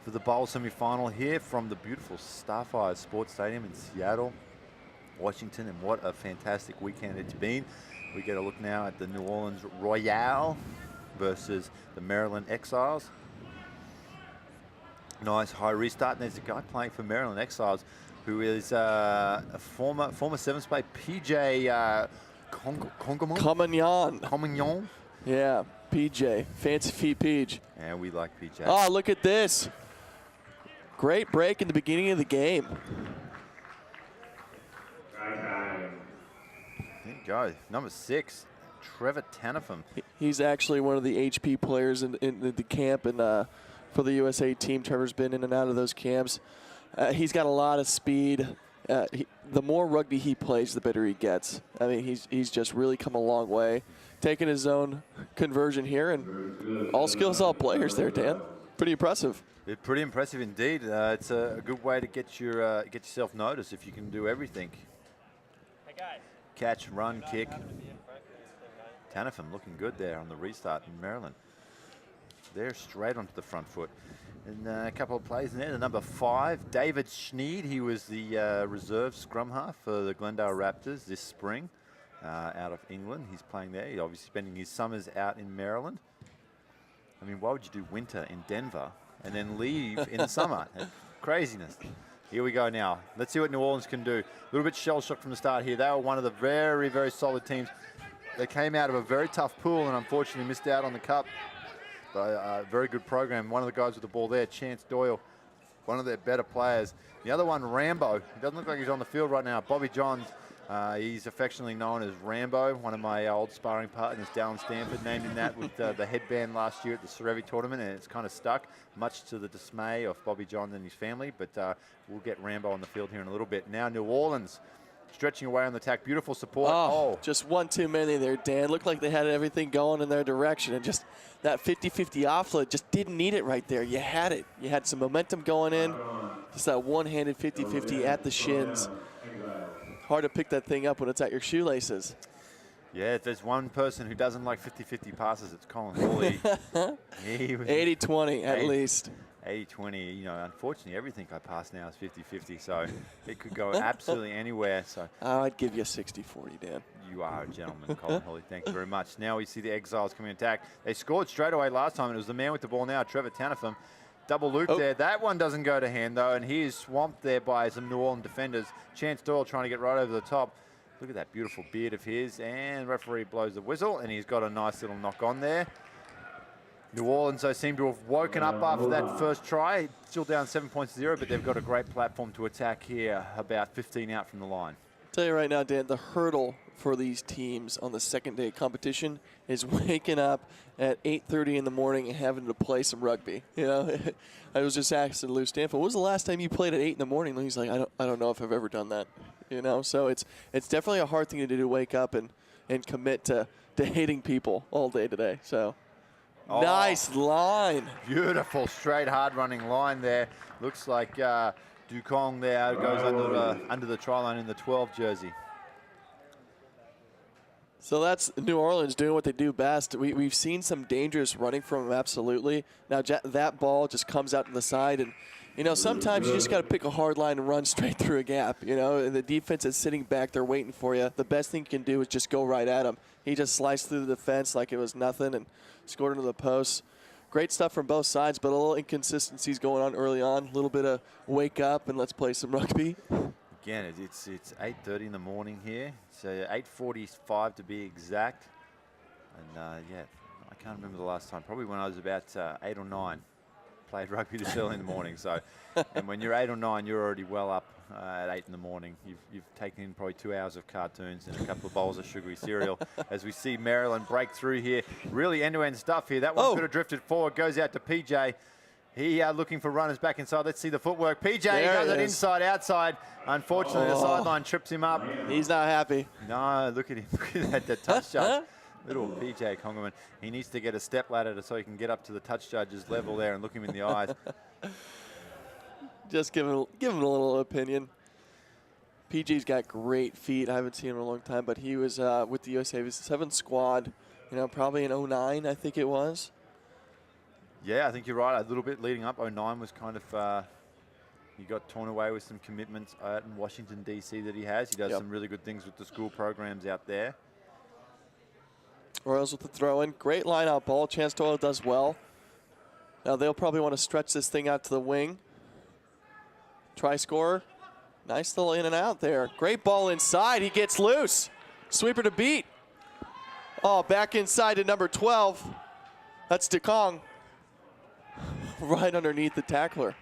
for the bowl semi-final here from the beautiful Starfire Sports Stadium in Seattle, Washington, and what a fantastic weekend it's been. We get a look now at the New Orleans Royale versus the Maryland Exiles. Nice high restart, and there's a guy playing for Maryland Exiles who is a former seventh spade PJ Comignon. Yeah, PJ, fancy feet PJ. And we like PJ. Oh, look at this. Great break in the beginning of the game. There you go. Number 6, Trevor Tanifum. He's actually one of the HP players in the camp, and for the USA team, Trevor's been in and out of those camps. He's got a lot of speed. The more rugby he plays, the better he gets. I mean, he's just really come a long way. Taking his own conversion here, and all skills, all players there, Dan. Pretty impressive. Pretty impressive indeed. It's a good way to get yourself noticed if you can do everything. Catch, run, kick. Tanifum looking good there on the restart in Maryland. They're straight onto the front foot. And a couple of plays in there. The number 5, David Schneid. He was the reserve scrum half for the Glendale Raptors this spring out of England. He's playing there. He's obviously spending his summers out in Maryland. I mean, why would you do winter in Denver and then leave in the summer? Craziness. Here we go now. Let's see what New Orleans can do. A little bit shell-shocked from the start here. They were one of the very, very solid teams. They came out of a very tough pool and unfortunately missed out on the cup. Very good program. One of the guys with the ball there, Chance Doyle, one of their better players. The other one, Rambo. He doesn't look like he's on the field right now. Bobby Johns, he's affectionately known as Rambo. One of my old sparring partners, Dallin Stanford, named him that with the headband last year at the Serevi tournament, and it's kind of stuck, much to the dismay of Bobby Johns and his family. But we'll get Rambo on the field here in a little bit. Now New Orleans stretching away on the attack. Beautiful support. Oh, just one too many there, Dan. Looked like they had everything going in their direction, and just that 50-50 offload just didn't need it right there. You had it. You had some momentum going in. Just that one-handed 50-50 at the shins. Hard to pick that thing up when it's at your shoelaces. Yeah, if there's one person who doesn't like 50-50 passes, it's Colin Hawley. 80-20 at least. 80-20, you know, unfortunately everything I pass now is 50-50, so it could go absolutely anywhere. So I'd give you a 60-40, Dan. You are a gentleman, Colin Hawley. Thank you very much. Now we see the Exiles coming in attack. They scored straight away last time, and it was the man with the ball now, Trevor Tanifum. Double loop there. That one doesn't go to hand, though, and he is swamped there by some New Orleans defenders. Chance Doyle trying to get right over the top. Look at that beautiful beard of his, and referee blows the whistle, and he's got a nice little knock on there. New Orleans, though, seem to have woken up after that first try. Still down 7-0, but they've got a great platform to attack here, about 15 out from the line. I'll tell you right now, Dan, the hurdle for these teams on the second day competition is waking up at 8:30 in the morning and having to play some rugby. You know, I was just asking Lou Stanfield, when was the last time you played at 8 in the morning? And he's like, I don't know if I've ever done that. You know, so it's definitely a hard thing to do, to wake up and commit to hating people all day today. So. Oh, nice line. Beautiful, straight, hard-running line there. Looks like Dukong there goes under the try line in the 12 jersey. So that's New Orleans doing what they do best. We've seen some dangerous running from them, absolutely. Now that ball just comes out to the side, and you know, sometimes you just got to pick a hard line and run straight through a gap. You know, and the defense is sitting back there waiting for you. The best thing you can do is just go right at him. He just sliced through the defense like it was nothing and scored into the post. Great stuff from both sides, but a little inconsistencies going on early on. A little bit of wake up and let's play some rugby. Again, it's 8:30 in the morning here, so 8:45 to be exact. And yeah, I can't remember the last time. Probably when I was about 8 or 9. Played rugby this early in the morning. So, and when you're 8 or 9, you're already well up at 8 in the morning. You've taken in probably 2 hours of cartoons and a couple of bowls of sugary cereal. As we see Maryland break through here, really end-to-end stuff here. That one could have drifted forward. Goes out to PJ. He looking for runners back inside. Let's see the footwork. PJ goes it inside, outside. Unfortunately, the sideline trips him up. He's not happy. No, look at him. Look at that, the touch judge. Little PJ Congerman. He needs to get a step ladder so he can get up to the touch judge's level there and look him in the eyes. Just give him a little opinion. PJ's got great feet. I haven't seen him in a long time, but he was with the USA 7th squad, you know, probably in 09, I think it was. Yeah, I think you're right. A little bit leading up. 09 was kind of, he got torn away with some commitments out in Washington, D.C. that he has. He does some really good things with the school programs out there. Royals with the throw in. Great line out ball. Chance Doyle does well. Now they'll probably want to stretch this thing out to the wing. Try scorer. Nice little in and out there. Great ball inside. He gets loose. Sweeper to beat. Oh, back inside to number 12. That's DeKong. Right underneath the tackler.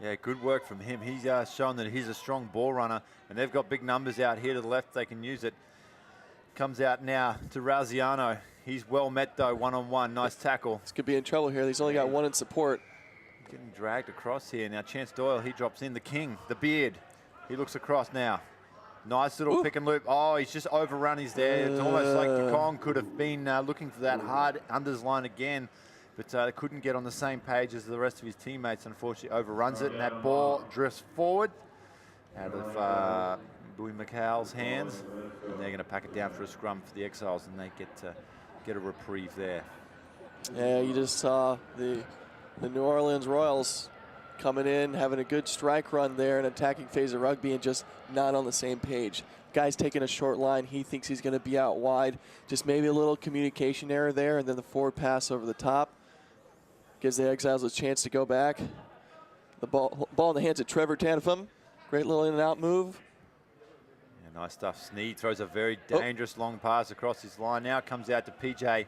Yeah, good work from him. He's shown that he's a strong ball runner, and they've got big numbers out here to the left. They can use it. Comes out now to Rauziano. He's well met, though, one-on-one. Nice tackle. This could be in trouble here. He's only got one in support. Getting dragged across here. Now, Chance Doyle, he drops in. The king, the beard. He looks across now. Nice little pick and loop. Oh, he's just overrun. He's there. It's almost like DeKong could have been looking for that hard unders line again, but couldn't get on the same page as the rest of his teammates. Unfortunately, overruns it, and that ball drifts forward out of Louis McHale's hands, and they're going to pack it down for a scrum for the Exiles, and they get a reprieve there. Yeah, you just saw the New Orleans Royals coming in, having a good strike run there, an attacking phase of rugby, and just not on the same page. Guy's taking a short line. He thinks he's going to be out wide. Just maybe a little communication error there, and then the forward pass over the top gives the Exiles a chance to go back. The ball in the hands of Trevor Tanifum. Great little in and out move. Yeah, nice stuff. Sneed throws a very dangerous long pass across his line. Now comes out to PJ.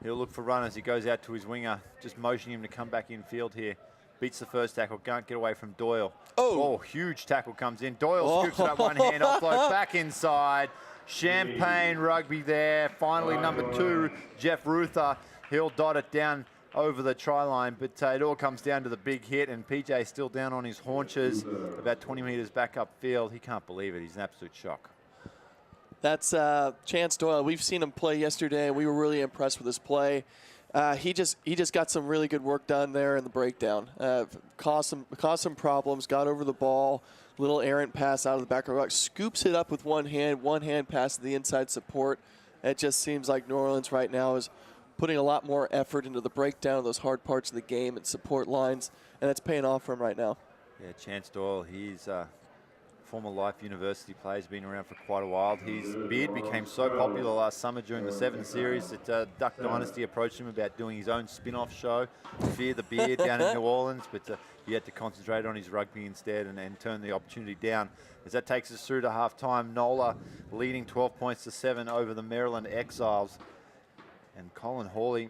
He'll look for runners. He goes out to his winger, just motioning him to come back in field here. Beats the first tackle, can't get away from Doyle. Oh, huge tackle comes in. Doyle scoops it up one hand, offload back inside. Champagne rugby there. Finally, number 2, Jeff Ruther. He'll dot it down over the try line, but it all comes down to the big hit, and PJ still down on his haunches, about 20 meters back upfield. He can't believe it. He's an absolute shock. That's Chance Doyle. We've seen him play yesterday, and we were really impressed with his play. He just got some really good work done there in the breakdown. Caused some problems, got over the ball, little errant pass out of the back of the ruck, scoops it up with one hand pass to the inside support. It just seems like New Orleans right now is putting a lot more effort into the breakdown of those hard parts of the game and support lines, and it's paying off for him right now. Yeah, Chance Doyle, he's former Life University player, has been around for quite a while. His beard became so popular last summer during the 7 series that Duck Dynasty approached him about doing his own spin-off show, Fear the Beard, down in New Orleans, but he had to concentrate on his rugby instead and turn the opportunity down. As that takes us through to half-time, NOLA leading 12 points to 7 over the Maryland Exiles. And Colin Hawley,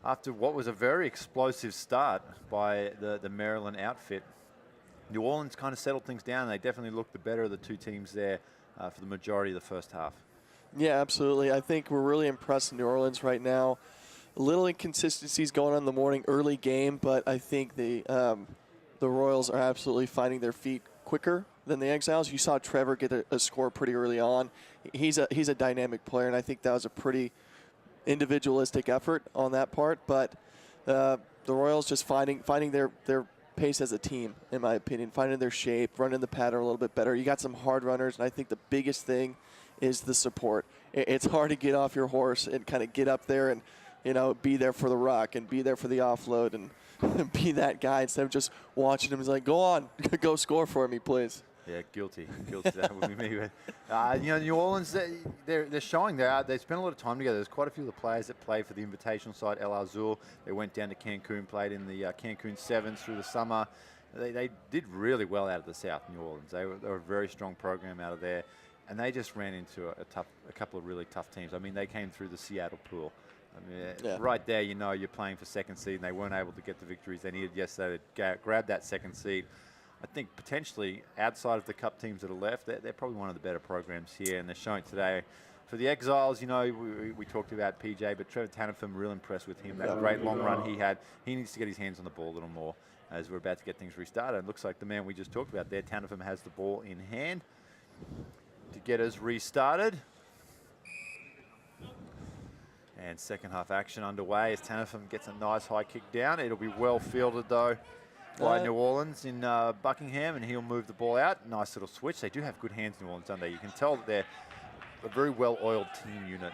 after what was a very explosive start by the Maryland outfit, New Orleans kind of settled things down. They definitely looked the better of the two teams there for the majority of the first half. Yeah, absolutely. I think we're really impressed in New Orleans right now. A little inconsistencies going on in the morning, early game, but I think the Royals are absolutely finding their feet quicker than the Exiles. You saw Trevor get a score pretty early on. He's a dynamic player, and I think that was a pretty individualistic effort on that part. But the Royals just finding their pace as a team, in my opinion, finding their shape, running the pattern a little bit better. You got some hard runners, and I think the biggest thing is the support. It's hard to get off your horse and kind of get up there and, be there for the ruck and be there for the offload and be that guy instead of just watching him. He's like, go on, go score for me, please. Yeah, guilty. That would be me. New Orleans, they're showing they spent a lot of time together. There's quite a few of the players that play for the invitational side, El Azul. They went down to Cancun, played in the Cancun Sevens through the summer. They did really well out of the South, New Orleans. They were a very strong program out of there, and they just ran into a couple of really tough teams. I mean, they came through the Seattle pool. I mean, right there, you're playing for second seed, and they weren't able to get the victories they needed yesterday to grab that second seed. I think potentially outside of the cup teams that are left, they're probably one of the better programs here, and they're showing today. For the Exiles, we talked about PJ, but Trevor Tanifum, real impressed with him. That great long run he had. He needs to get his hands on the ball a little more as we're about to get things restarted. It looks like the man we just talked about there, Tanifum, has the ball in hand to get us restarted. And second half action underway as Tanifum gets a nice high kick down. It'll be well fielded though by New Orleans in Buckingham, and he'll move the ball out. Nice little switch. They do have good hands, New Orleans, don't they? You can tell that they're a very well-oiled team unit.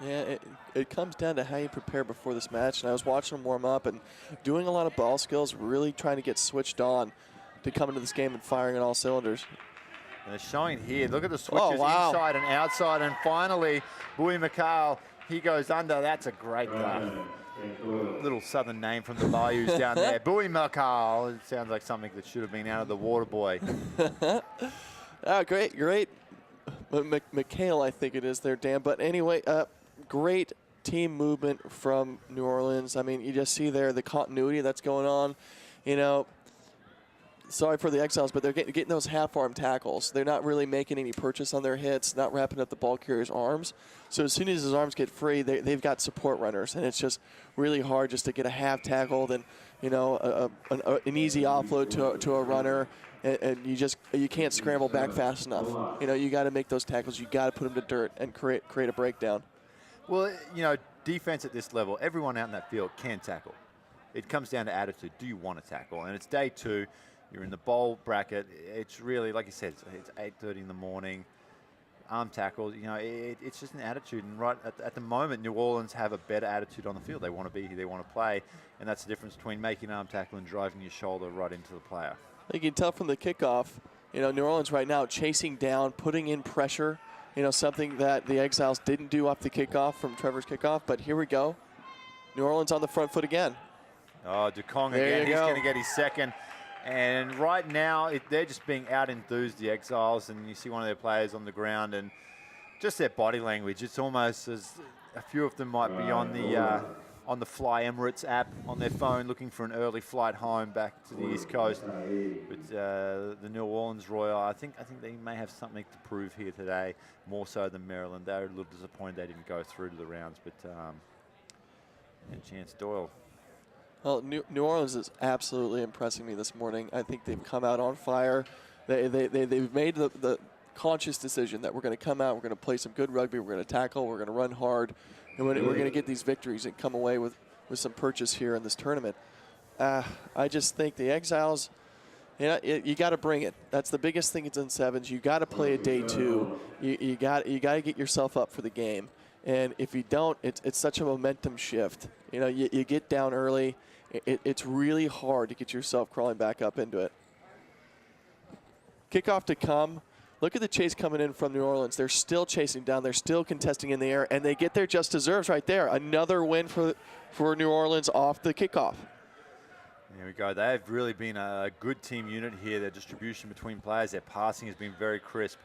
Yeah, it comes down to how you prepare before this match. And I was watching them warm up and doing a lot of ball skills, really trying to get switched on to come into this game and firing on all cylinders. And they're showing here, look at the switches inside and outside. And finally, Bowie McCall, he goes under. That's a great little southern name from the Bayous down there. Bowie McCall. It sounds like something that should have been out of the water boy. Great. McHale, I think it is there, Dan. But anyway, great team movement from New Orleans. I mean, you just see there the continuity that's going on. You know, sorry for the Exiles, but they're getting those half-arm tackles. They're not really making any purchase on their hits, not wrapping up the ball carrier's arms. So as soon as his arms get free, they've got support runners, and it's just really hard just to get a half tackle, then, you know, an easy offload to a runner, and you can't scramble back fast enough. You know, you got to make those tackles. You got to put them to dirt and create a breakdown. Well, you know, defense at this level, everyone out in that field can tackle. It comes down to attitude. Do you want to tackle? And it's day 2. You're in the bowl bracket. It's really, like you said, it's 8:30 in the morning. Arm tackles, you know, it's just an attitude. And right at the moment, New Orleans have a better attitude on the field. They want to be here. They want to play. And that's the difference between making an arm tackle and driving your shoulder right into the player. You can tell from the kickoff, you know, New Orleans right now chasing down, putting in pressure, you know, something that the Exiles didn't do off the kickoff from Trevor's kickoff. But here we go. New Orleans on the front foot again. Oh, Dukong again. He's going to get his second. And right now, they're just being out-enthused, the Exiles, and you see one of their players on the ground, and just their body language. It's almost as a few of them might be on the Fly Emirates app on their phone, looking for an early flight home back to the East Coast. But the New Orleans Royale, I think they may have something to prove here today, more so than Maryland. They're a little disappointed they didn't go through to the rounds, but and Chance Doyle. Well, New Orleans is absolutely impressing me this morning. I think they've come out on fire. They've made the conscious decision that we're going to come out, we're going to play some good rugby, we're going to tackle, we're going to run hard, and we're going to get these victories and come away with some purchase here in this tournament. I just think the Exiles, you got to bring it. That's the biggest thing. It's in sevens. You got to play a day 2. You got to get yourself up for the game. And if you don't, it's such a momentum shift. You know, you get down early. It's really hard to get yourself crawling back up into it. Kickoff to come. Look at the chase coming in from New Orleans. They're still chasing down. They're still contesting in the air, and they get their just deserves right there. Another win for New Orleans off the kickoff. There we go. They've really been a good team unit here. Their distribution between players, their passing has been very crisp.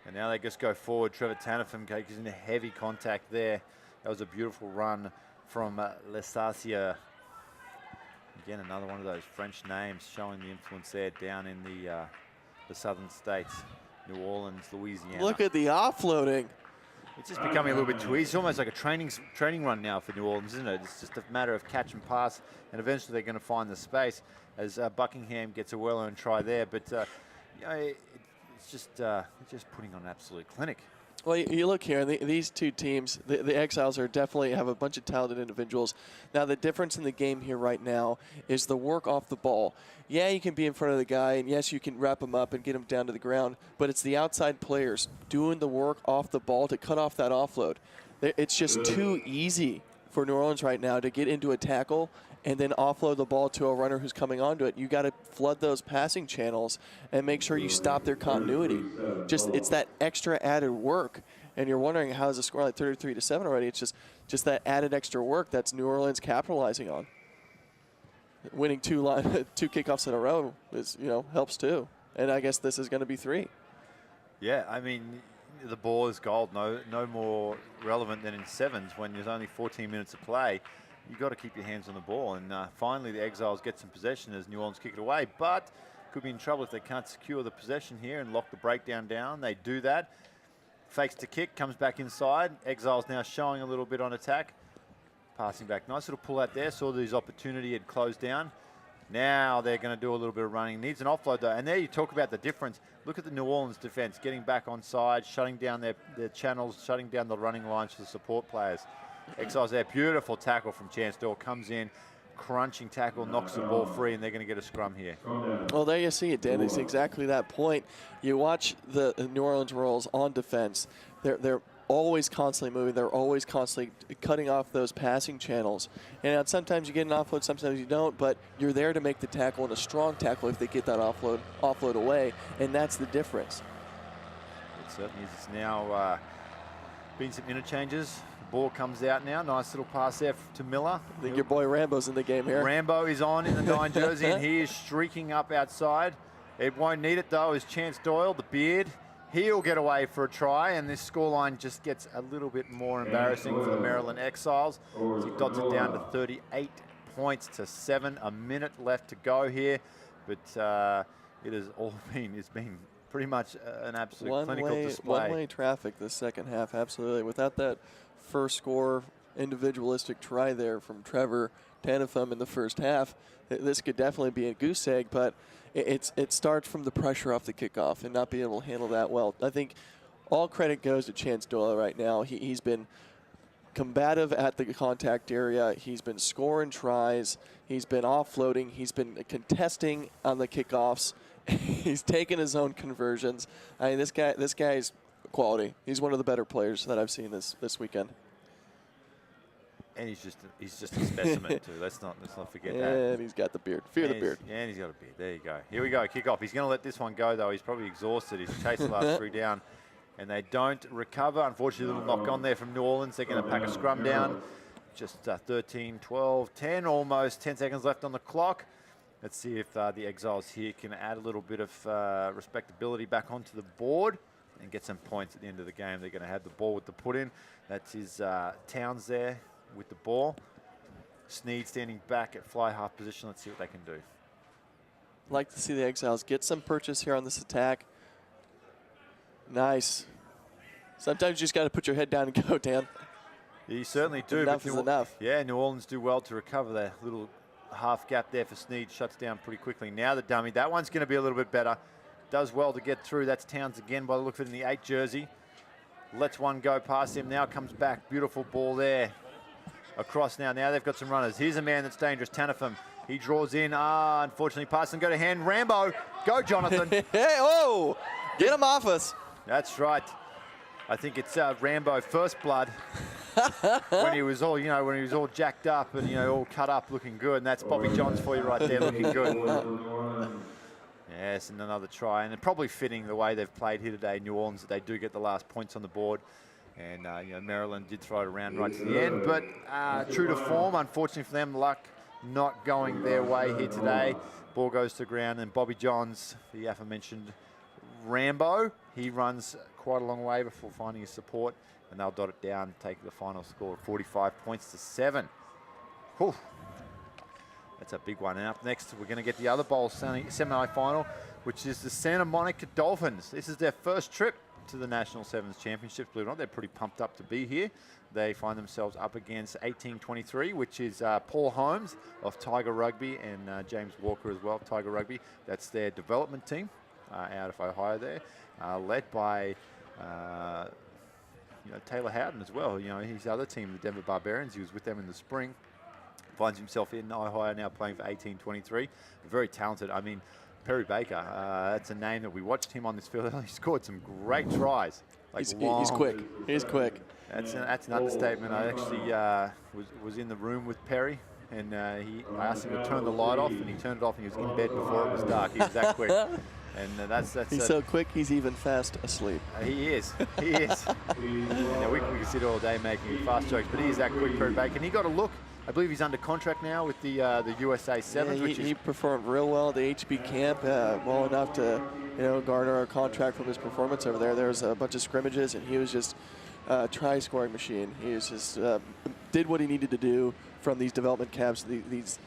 And now they just go forward. Trevor Tanifum is in a heavy contact there. That was a beautiful run from Lesacia. Again, another one of those French names showing the influence there down in the southern states. New Orleans, Louisiana. Look at the offloading. It's just becoming a little bit too easy. It's almost like a training run now for New Orleans, isn't it? It's just a matter of catch and pass, and eventually they're going to find the space as Buckingham gets a well-earned try there. But you know, it's just putting on an absolute clinic. Well, you look here, these two teams, the Exiles are definitely have a bunch of talented individuals. Now, the difference in the game here right now is the work off the ball. Yeah, you can be in front of the guy, and yes, you can wrap him up and get him down to the ground, but it's the outside players doing the work off the ball to cut off that offload. It's just too easy for New Orleans right now to get into a tackle and then offload the ball to a runner who's coming onto it. You got to flood those passing channels and make sure you stop their continuity. It's that extra added work. And you're wondering how is the score like 33-7 already? It's just that added extra work that's New Orleans capitalizing on. Winning two kickoffs in a row helps too. And I guess this is going to be 3. Yeah, I mean, the ball is gold. No more relevant than in sevens when there's only 14 minutes of play. You've got to keep your hands on the ball. And finally, the Exiles get some possession as New Orleans kick it away. But could be in trouble if they can't secure the possession here and lock the breakdown down. They do that. Fakes the kick, comes back inside. Exiles now showing a little bit on attack. Passing back. Nice little pull out there. Saw this opportunity had closed down. Now they're going to do a little bit of running. Needs an offload, though. And there you talk about the difference. Look at the New Orleans defense getting back on side, shutting down their channels, shutting down the running lines for the support players. Exiles there. Beautiful tackle from Chance Doyle. Comes in, crunching tackle, knocks the ball free, and they're going to get a scrum here. Well, there you see it, Dan. It's exactly that point. You watch the New Orleans Royals on defense. They're always constantly moving. They're always constantly cutting off those passing channels. And sometimes you get an offload, sometimes you don't, but you're there to make the tackle, and a strong tackle if they get that offload away, and that's the difference. It certainly is. It's now been some interchanges. The ball comes out now. Nice little pass there to Miller. I think your boy Rambo's in the game here. Rambo is on in the 9 jersey, and he is streaking up outside. It won't need it, though, is Chance Doyle, the beard. He'll get away for a try, and this scoreline just gets a little bit more embarrassing for the Maryland Exiles. As he dots it down to 38 points to 7. A minute left to go here, but it has all been, pretty much an absolute clinical display. One-way traffic this second half, absolutely. Without that first score, individualistic try there from Trevor Tanafum in the first half, this could definitely be a goose egg, but it starts from the pressure off the kickoff and not being able to handle that well. I think all credit goes to Chance Doyle right now. He's been combative at the contact area. He's been scoring tries. He's been offloading. He's been contesting on the kickoffs. He's taken his own conversions. I mean, this guy's quality. He's one of the better players that I've seen this weekend. And he's just a specimen too. Let's not forget that. And he's got the beard. Fear the beard. Yeah, and he's got a beard. There you go. Here we go. Kick off. He's going to let this one go though. He's probably exhausted. He's chased the last 3 down, and they don't recover. Unfortunately, a little knock on there from New Orleans. They're going to pack a scrum down. Just 13, 12, 10 almost. 10 seconds left on the clock. Let's see if the Exiles here can add a little bit of respectability back onto the board and get some points at the end of the game. They're going to have the ball with the put in. That's his Towns there with the ball. Sneed standing back at fly half position. Let's see what they can do. Like to see the Exiles get some purchase here on this attack. Nice. Sometimes you just got to put your head down and go, Dan. You certainly do. Enough is enough. Yeah, New Orleans do well to recover that little half gap there for Sneed. Shuts down pretty quickly. Now the dummy. That one's going to be a little bit better. Does well to get through. That's Towns again by the look of it in the 8 jersey. Lets one go past him. Now comes back. Beautiful ball there. Across now. Now they've got some runners. Here's a man that's dangerous. Tanafum. He draws in. Unfortunately, pass and go to hand. Rambo. Go, Jonathan. Hey, oh! Get him off us. That's right. I think it's Rambo first blood. when he was all jacked up and all cut up, looking good. And that's Bobby Johns for you right there, looking good. Yes, and another try, and probably fitting the way they've played here today, New Orleans, that they do get the last points on the board. And Maryland did throw it around right to the end, but true to form, unfortunately for them, luck not going their way here today. Ball goes to the ground, and Bobby Johns, the aforementioned Rambo, he runs quite a long way before finding his support, and they'll dot it down, take the final score of 45 points to 7. Whew. That's a big one. And up next, we're going to get the other bowl semi-final, which is the Santa Monica Dolphins. This is their first trip to the National Sevens Championships. Believe it or not, they're pretty pumped up to be here. They find themselves up against 1823, which is Paul Holmes of Tiger Rugby and James Walker as well of Tiger Rugby. That's their development team out of Ohio there, led by Taylor Houghton as well. His other team, the Denver Barbarians, he was with them in the spring. Finds himself in Ohio now playing for 1823. Very talented. I mean, Perry Baker, that's a name that we watched him on this field. He scored some great tries. He's quick. He's quick. That's an understatement. I actually was in the room with Perry, and I asked him to turn the light off, and he turned it off, and he was in bed before it was dark. He was that quick. And he's so quick, he's even fast asleep. He is. He is. We can sit all day making fast jokes, but he is that quick, Perry Baker. And he got a look. I believe he's under contract now with the USA Sevens. Yeah, he performed real well at the HB camp, well enough to garner a contract from his performance over there. There was a bunch of scrimmages, and he was just a try-scoring machine. He was just did what he needed to do from these development camps, these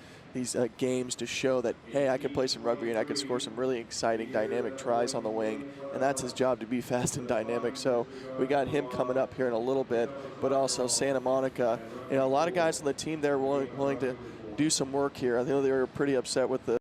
games, to show that, hey, I can play some rugby and I can score some really exciting, dynamic tries on the wing, and that's his job, to be fast and dynamic. So we got him coming up here in a little bit, but also Santa Monica. A lot of guys on the team there willing to do some work here. I know they were pretty upset with the